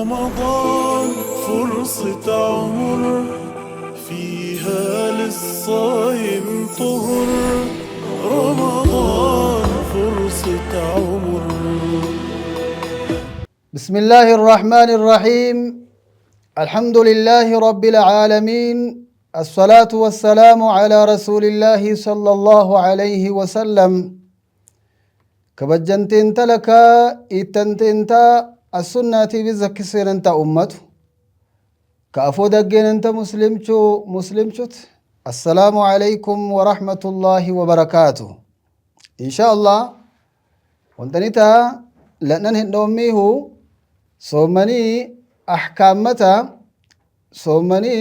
رمضان فرصة عمر فيها للصايم طهر. رمضان فرصة عمر. بسم الله الرحمن الرحيم. الحمد لله رب العالمين. الصلاة والسلام على رسول الله صلى الله عليه وسلم. كبجنتين تلكا إتنتين تا السنة بزكسين انت أمته كأفو دقين انت مسلمشت. السلام عليكم ورحمة الله وبركاته. إن شاء الله وانتنتا لأنن هنوميه صومني أحكامتا صومني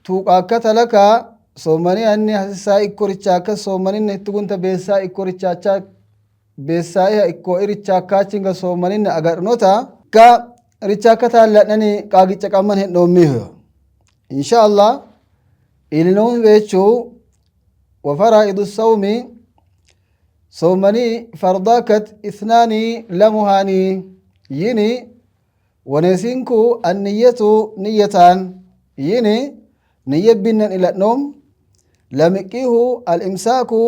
توقاكتا لك صومني أني حسسا إكوريشاكا صومني نتقنت بيسا إكوريشاكا بيسا إكو إريشاكا چنگا صومني أغرنوتا ka richaakata ladhani qaagicha qaman hedhoomiho insha Allah ilinoon beechu wa faraidu sawmi sawmani fardakat ithnani lamuhani yini wanesinku anniyatu niyatan yini niyabbinan ila nom lamiqihu al-imsaku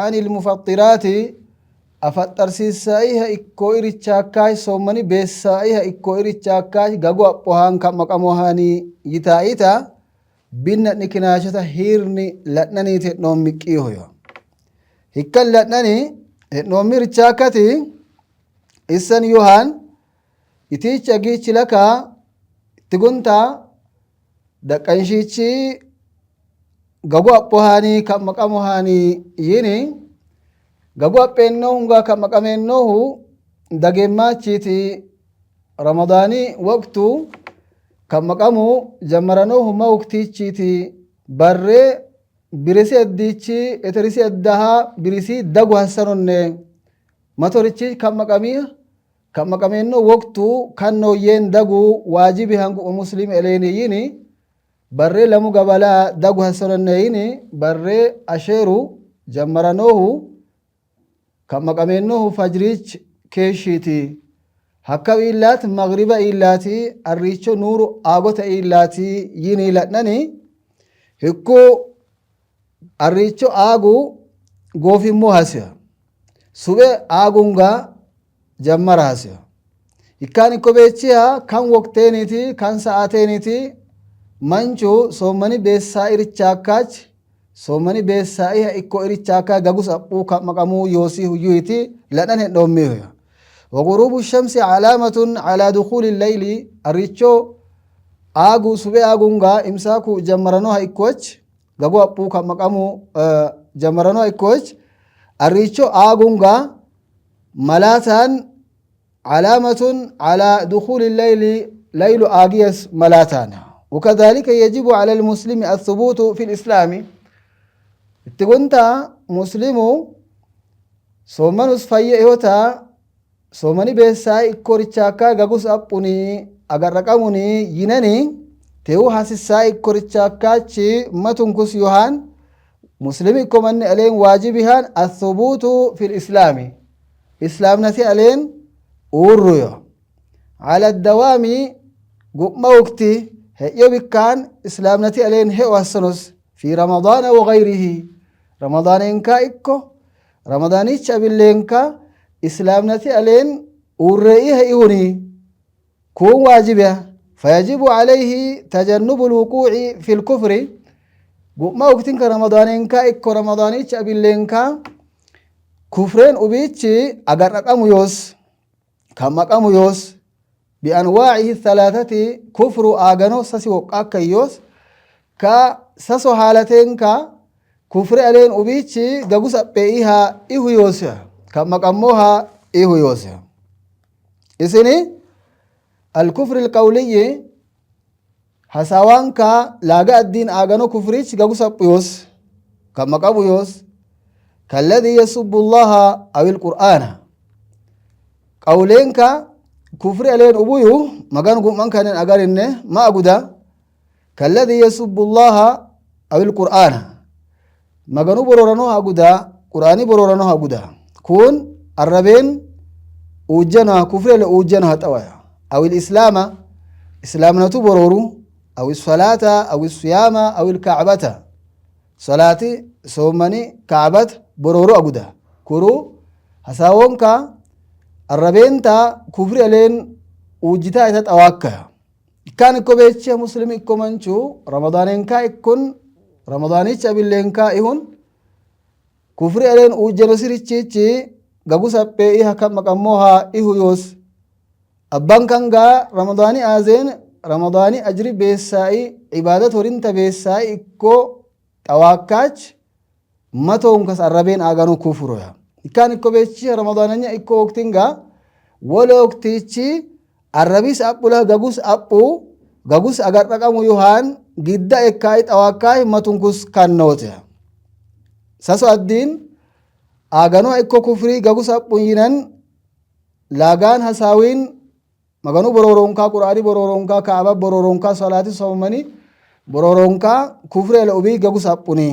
ani al-mufattirati afattarsiisaa'iha ikkoo irichaakkaay soomani beessaa'iha ikkoo irichaakkaay gagu aphohaan kan maqamohaanii yitaa'ita binna nikinaashata hiirni ladhaniiti hedhoom miqqiihoyo hikkan ladhani hedhoomi richaakkati issan yohaan itiich agiichi laka itti gunta daqqanshiichi gagu aphohaanii kan maqamohaanii yini gagu apheennoohunga kan maqameennoohu dageemmaachiti ramadaani waqtu kan maqamu jammaranoohuma waqtiichiti barree birisi addiichi eterisi addaha birisi dagu hassanonne matorichi kan maqamii kan maqameennoo waqtu kan nooyyeen dagu waajibi hangu muslim eleeniyyini barree lamu gabalaa dagu hassanonne yini barree asheeru jammaranoohu kan maqameennoohu fajriich keeshiti hakka illaat magriba illaati arriicho nuuru aagota illaati yini ladhani hikku arriicho aagu goofimmoo hasiya sube aagunga jammara hasiya hikkaan ikko beechiya kan waqteeniti kan sa'ateeniti manchu soomani beessaa irichaakkaach soomani beessaa'iha ikko irichaakkaa gagus aphuu kan maqamuu yoosii huyyuiti ladhan hedhoommihoya waguruubu shamsi calaamatun calaa dukuuli illeyli arricho aagu sube aagunga imsaaku jammaranoha ikkoch gagu aphuu kan maqamuu jammaranoha ikkoch arricho aagunga malaataan calaamatun calaa dukuuli illeyli leylu aagiyas malaataan وكذلك يجب على المسلم الثبوت في الإسلام itti gunta muslimu soomanus fayya ihota soomani beessaa ikkorichaakkaa gagus aphuni agarraqamuni yinani te'uu hasissaa ikkorichaakkaachi matunkus yohaan muslimi ikko manni aleen waajibihaan athubuutu fil islaami islaamnati aleen uurruyo ala dawaami gu'ma waqti he'yo bikkaan islaamnati aleen he'o hassanus fi ramadaana wagayrihi ramadaaneenka ikko ramadaanicha abilleenka islaamnati aleen uurre'iha ihuni kun waajiba fayajibu calayhi tajannubu lwuquuci fi lkufri gu'ma waqtinka ramadaaneenka ikko ramadaanicha abilleenka kufreen ubiichi agarraqamu yoos kan maqamu yoos bianwaacihi thalathati kufru aagano sasi woqqaakka yoos ka saso haalatenka kufre aleen ubichi gagus aphe'iha ihu yoosea kan maqammoha ihu yoosea isini alkufri alqawliyyi hasawaanka laaga addiin aagano kufrich gagus aphu yoos kan maqabu yoos kalladhi yasubbu allaha aw alqur'ana qawleenka kufri aleen ubuyu magan gumman kanen agarinne ma aguda كالذي يسب الله أو القرآن مغنو برورانو هاقودا قرآني برورانو هاقودا كون الربين وجنا كفر لأوجنا هتوايا أو الإسلام إسلامنا برورو أو الصلاة أو الصيام أو الكعبة صلاة صومني كعبة برورو أبدا كرو هساونك الربين تا كفر ألين وجتا إتت أواكا كان إكو بيتش مسلم إكو منشو رمضانينكا إكون رمضانيش أبلينكا إهون كفر ألين وجنو سيريتشي غغو سبي إيها كم مقاموها إيهو يوس أبان كانغا رمضاني آزين رمضاني أجري بيساي عبادة ورنت بيساي إكو تواكاج متون كس الربين آغانو كفرو يا كان إكو بيتشي رمضانيا إكو وقتنغا ولا وقتيتشي الربيس أبولا غغوس أغار رقم يوهان جدا إكاي تواكاي متون كس كان نوتيا ساسو الدين آغانو إكو كفري غغوس أبو ينان لاغان هساوين maganu bororonka qur'ani bororonka kaaba bororonka salati sawmani bororonka kufri al ubi gagu sapuni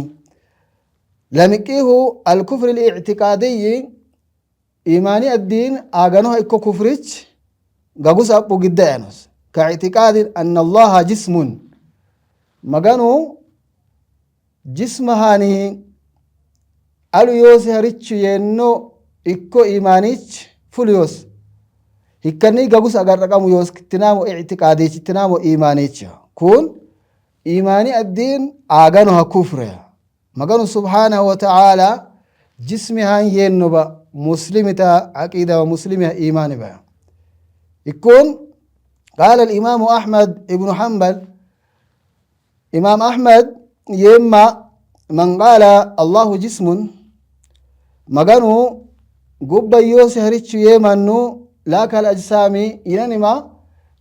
lamiqihu al kufr al i'tiqadi imani ad-din agano ikko kufrich gagu sapu giddanos ka i'tiqadi anna allah jismun maganu jismahani alu yos harichu yenno ikko imanich fulyos hikkani gagus agar raqamu yos kitinaamo i'tiqaadi kitinaamo imaanicha kun imani ad-din agano ha kufra maganu subhanahu wa ta'ala jismi han yennoba muslimita aqida wa muslimiha imani ba ikun qala al-imam ahmad ibn hanbal imam ahmad yemma man qala allah jismun maganu gubba yos harichu yemannu لا كالأجسامي إنما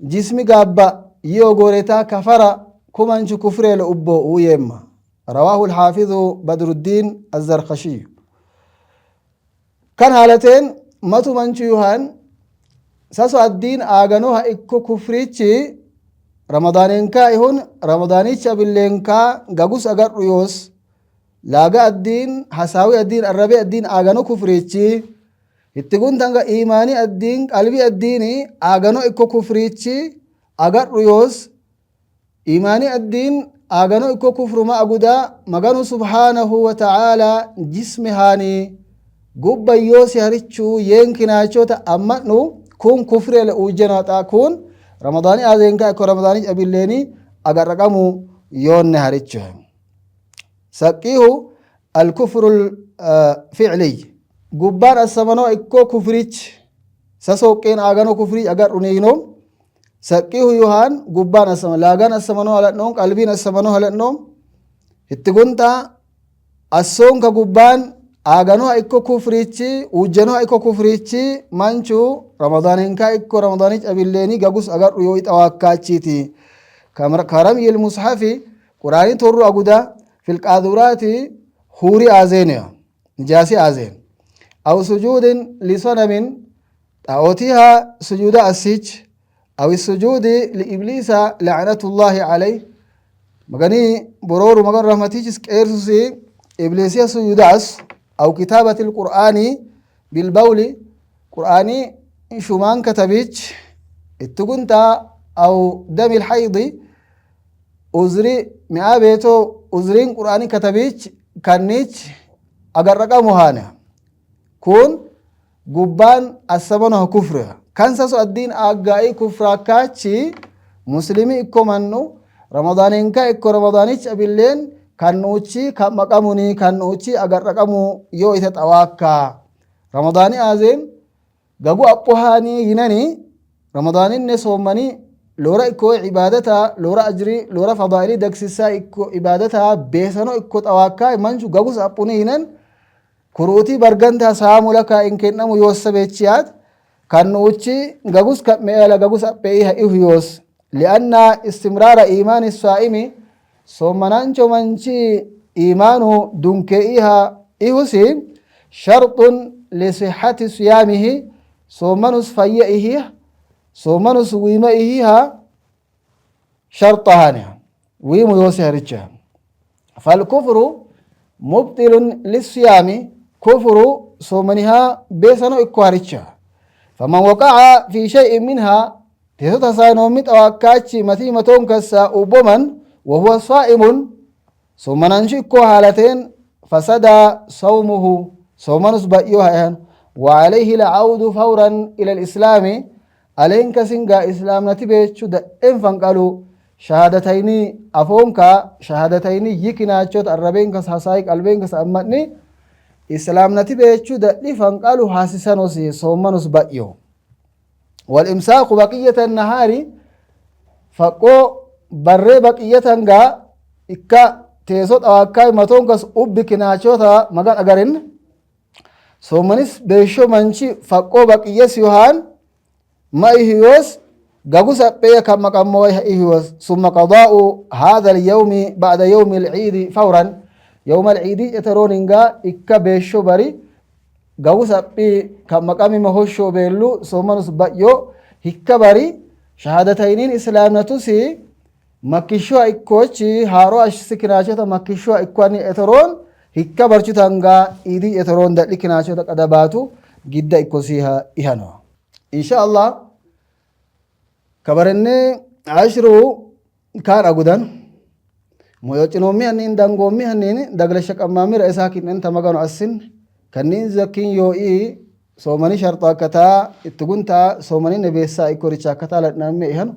جسمي قابا يوغوريتا كفرا كمانش كفر الأبو ويما رواه الحافظ بدر الدين الزرخشي كان هالتين ماتو منشو يوهان ساسو الدين آغانوها إكو كفريتشي رمضانينكا إهون رمضانيتشا باللينكا غاقوس أغار ريوس لاغا الدين حساوي الدين الربيع الدين آغانو كفريتشي ittigun tanga imani ad-din qalbi ad-dini agano ikko kufrichi agar ruyos imani ad-din agano ikko kufru ma aguda maganu subhanahu wa ta'ala jismihani gubba yosi harichu yenkinachota ammanu kun kufre la ujenata kun ramadani azenka ikko ramadani abilleni agar raqamu yonne harichu saqihu al-kufru al-fi'li gubbaan assamano ikko kufrich sasoqeen agano kufri agar uneynom saqihu yohan gubbaan assamano lagan assamano haladnom qalbin assamano haladnom ittigunta assonka gubbaan agano ikko kufrichi ujjano ikko kufrichi manchu ramadaninka ikko ramadanich abilleni gagus agar uyo itawakkachiti karam yil mushafi qur'ani torru aguda fil qadurati huri azenia nijasi azen أو سجود لصنم أوتيها سجود السج أو السجود لإبليس لعنة الله عليه مغني برور مغن رحمتيجس كيرسي إبليسيا سجود أو كتابة القرآن بالبول قرآني شمان كتبيج اتقنتا أو دم الحيض أزري معابيتو أزرين قرآني كتبيج كانيج أقرق مهانا kun gubbaan assamano kufra kan saso ad-din aggai kufra kachi muslimi ikko mannu ramadaninka ikko ramadanich abillen kannuchi kan maqamuni kannuchi agar raqamu yo ita tawakka ramadani azen gagu appohani yinani ramadanin ne somani lora ikko ibadata lora ajri lora fadaili daksisa ikko ibadata besano ikko tawakka manju gagus appuni yinan kuruti barganta saamu laka in kennamu yossabechiyat kannuchi gagus kameela gagus apeiha ihyos lianna istimrara imani saimi somanancho manchi imanu dunkeiha ihusi shartun li sihhati siyamihi somanus fayyaihi somanus wimaiha shartahani wimu yosi haricha fal kufru mubtilun lisiyami كفر صومنها بيسانو إكواريتشا فمن وقع في شيء منها تيسوتا ساينومي توكاتشي متي متون كسا أوبومن وهو صائم ثم ننشكو حالتين فسد صومه صومنس بأيوها وعليه العود فورا إلى الإسلام علين كسنغا إسلام نتبهشو دائم فانقالوا شهادتيني أفونكا شهادتيني يكنا چوت الربين كس حسائق قلبين كس أمتني إسلام نتبهشو دائم فانقالوا حاسسانوسي صومنس بأيو والإمساق بقية النهار فقو بري بقية انغا إكا تيسوت أوكاي متون كس أبكنا چوتا مغان أغرين صومنس بيشو منشي فقو بقية سيوهان ما إيهيوس غغوس أبيا كما قموا إيهيوس ثم قضاء هذا اليوم بعد يوم العيد فورا يوم العيد يترون إنغا إكا بيشو بري غغوس أبي كما قمي مهوشو بيلو صومنس بأيو هكا بري شهادتينين إسلام نتوسي مكيشو إكوشي هارو أشسكناشة مكيشو إكواني يترون هكا برشو تنغا إيدي يترون دلي كناشة قدباتو جدا إكوسيها إهانو إن شاء الله كبرني عشرو كان أقودان مويوچنومي هنين دنگومي هنين دغلشك أمامي رئيساكين انت مغانو أسن كنين زكين يوئي صومني شرطا كتا اتقنتا صومني نبيسا إكوريشا كتا لتنامي إهانو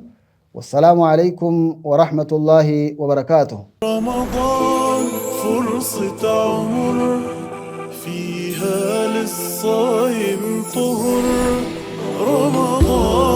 والسلام عليكم ورحمة الله وبركاته. رمضان فرصة عمر فيها للصائم طهر رمضان